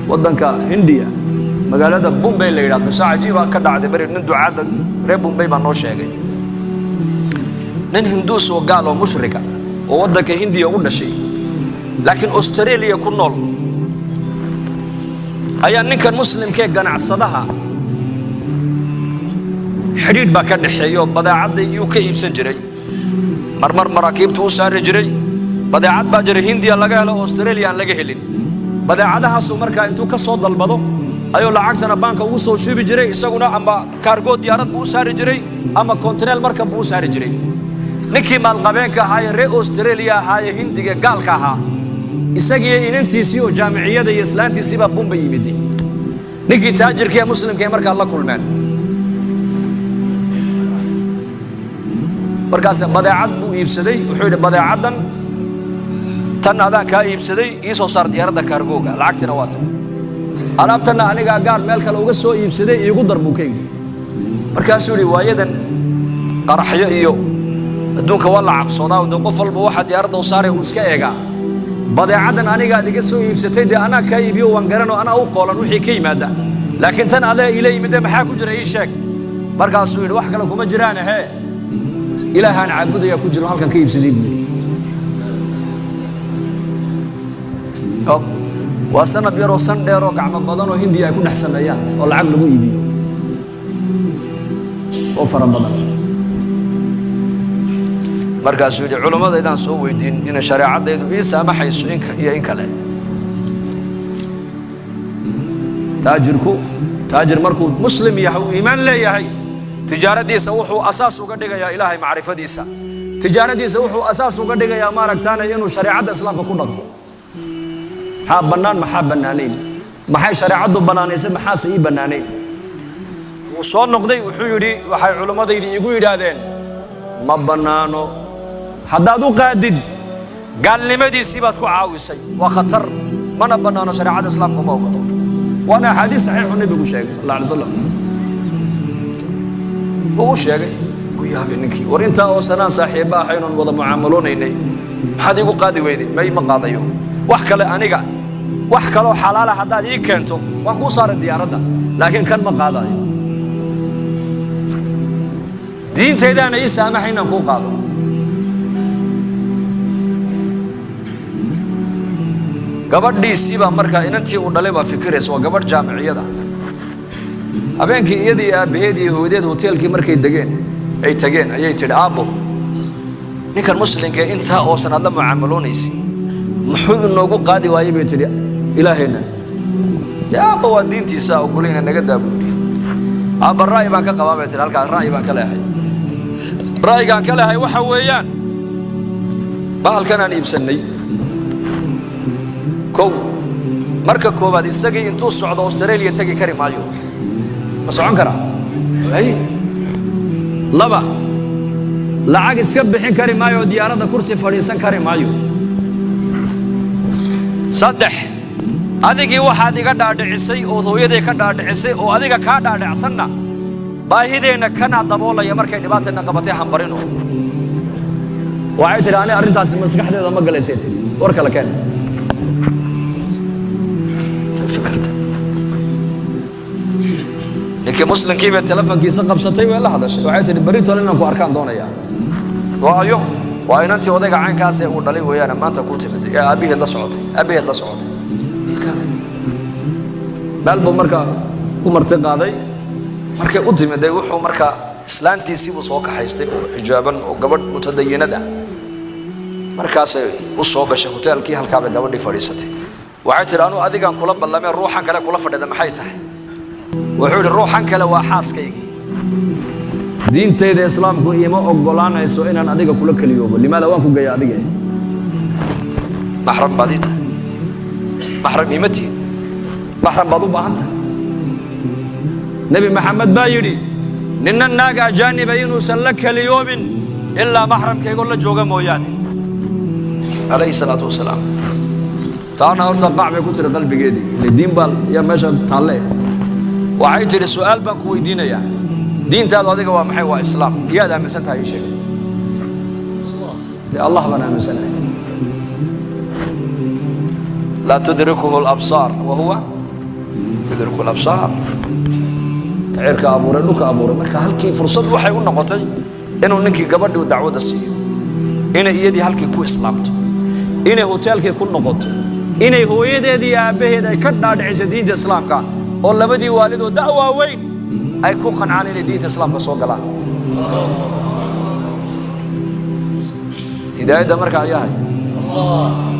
waddanka Hindiya magaalada Bombay la yiraahdo qiso cajiiba ka dhacday bari nin ducaada reer Bombay baa noo sheegay nin Hinduus oo gaal oo mushrika oo waddanka Hindiya u dhashay laakiin Australia ku nool ayaa ninkan muslimkee ganacsadaha xiriir baa ka dhaxeeyo badeecada uu ka iibsan jiray marmar maraakiibtu u saari jiray badeecad baa jiray Hindiya laga helo Australia aan laga helin badeecadahaas markaa intuu ka soo dalbado ayuu lacagtana banka ugu soo shubi jiray isaguna ama cargo diyaarad buu saari jiray ama container marka buu saari jiray ninkii maal qabeenka ahaa reer Australia ahaa Hindiga gaalka ahaa isagii inantiisii oo jaamiciyada iyo islaantiisii baa Bombay yimid ninkii taajirka ee muslimka markaa la kulmeen markaas badeecad buu iibsaday wuxuu yiri badeecadan tan adaan ka iibsaday ii soo saar diyaaradda cargo-ga lacagtina waa tan alaabtana aniga gaar meel kale uga soo iibsaday iigu darbukay markaas uu yiri waayadan qaraxyo iyo adduunka waa la cabsoodaa oo qof walba waxa diyaaradda u saaray uu iska eega badeecadan aniga adiga soo iibsatay de ana ka iibiyo waan garano ana u qoolan wixii ka yimaada laakiin tan adaa ila yimid maxaa ku jira ii sheeg markaas uu yiri wax kale kuma jiraan ilaahan caabudaya ku jiro halkan ka iibsaday buu waa sanad yar oo san dheer oo gacmo badan oo Hindiya ay ku dhaxsanayaan oo lacag lagu iibiyo oo fara badan markaas uu yiri culimada idaan soo weydiin in shariicadeedu ii saamaxayso in kale taajir markuu muslim yahay iimaan leeyahay tijaaradiisa wuxuu asaas uga dhigayaa ilaahay macrifadiisa tijaaradiisa wuxuu asaas uga dhigayaa maaragtaana inuu shariicada islaamka ku dhaqmo maxaa banaanayn maxay shariicadu banaanaysay maxaa ii banaanayn uu soo noqday wuxuu yiri waxay culimadaydu igu yiraahdeen ma banaano haddaad u qaadid gaalnimadiisii baad ku caawisay waa khatar mana banaano shariicada islaamka ma ogolo waana xadiis saxiix oo nabigu sheegay sallallahu alayhi wasallam oo sheegay uu yaabay ninkii war inta oo sanaan saaxiiba ahayno wada mucaamaloonay maxaad igu qaadi weyday ma qaadayo wax kale aniga wax kale oo xalaal ah hadaad ii keento waan ku saaray diyaaradda laakiin kan ma qaadayo diinteedana ii saamaxayna ku qaado gabadhiisii baa markaa inantii uu dhalay baa fikiraysa waa gabadh jaamiciyada habeenkii iyadii aabaheedii hooyadeed hoteelkii markay tageen ayay tiri aabo ninkan muslimka inta oo sanad la mucaamaloonaysi muxuu inoogu qaadi waayay bay tiri ilaahayna aabo waa diintiisa oo kulina naga daabuuri aaba raay baan ka qabaa bay tiri halka raay baan ka leeyahay raaygaan ka leeyahay waxa weeyaan bahalkan aan iibsanay marka koobaad isagii intuu socdo Australia tagi kari maayo ma socon kara laba lacag iska bixin kari maayo diyaaradda kursi fadhiisan kari maayo saddex adigii waxaad iga dhaadhicisay oo hooyaday ka dhaadhicisay oo adiga ka dhaadhicsanna baahideena kana daboolaya markay dhibaatana qabatay hambarino waxay tiri ani arintaas maskaxdeeda ma galaysay war kale keen فكرت لكن مسلم كيف التلفون كيس قبضتي ولا هذا الشيء وعيت بريت ولا إنكوا أركان دونيا وأيوم وأين أنت وضيق عين كاسة ودلي ويانا ما تقول تمد يا أبيه الله صعوتي أبيه الله صعوتي بلبو مركا كمرت قاضي مركا قدم ده وحو مركا إسلامتي سيبو صوك حيستي حجابا وقبل متدينة ده مركا سي وصوك شهوتال كي هالكعبة قبل فريستي وعيت أنو أديكان كلاب الله من روحا كلا كلا فرد محيته وحول روحا كلا وحاس كيجي دين تيد إسلام كو إيمان أقبلان يسوعنا أن أديك كل يوم لما لا وانكو جاي أديك محرم بديته محرم يمتي محرم بدو بعنته نبي محمد بايري نن الناقة جانب ينوسن لك اليوم إلا محرم كي يقول لك جوجا موياني عليه الصلاة والسلام تانا أرتا قاعد كتر قلبي جدي الدين بال يا ماشى تعلق وعيت السؤال بك ويدينا يا دين تاد هذا هو محي وإسلام يا ده مسنت هاي شيء الله بنا مسنت لا تدركه الأبصار وهو يدرك الأبصار كعيرك أبورة لك أبورة مركا هلكي فرصة وحي ونقطي إنه نكي قبل دعوة السيو إنه يدي هلكي كو إسلامته إنه هوتيلك يكون نقط إنه هو يدي أبيه يدي كدنا عز دين الإسلام كان ولا بدي والده دعوة وين أي كو قنعان إن دين الإسلام كسوق لا هداية مركا يا هاي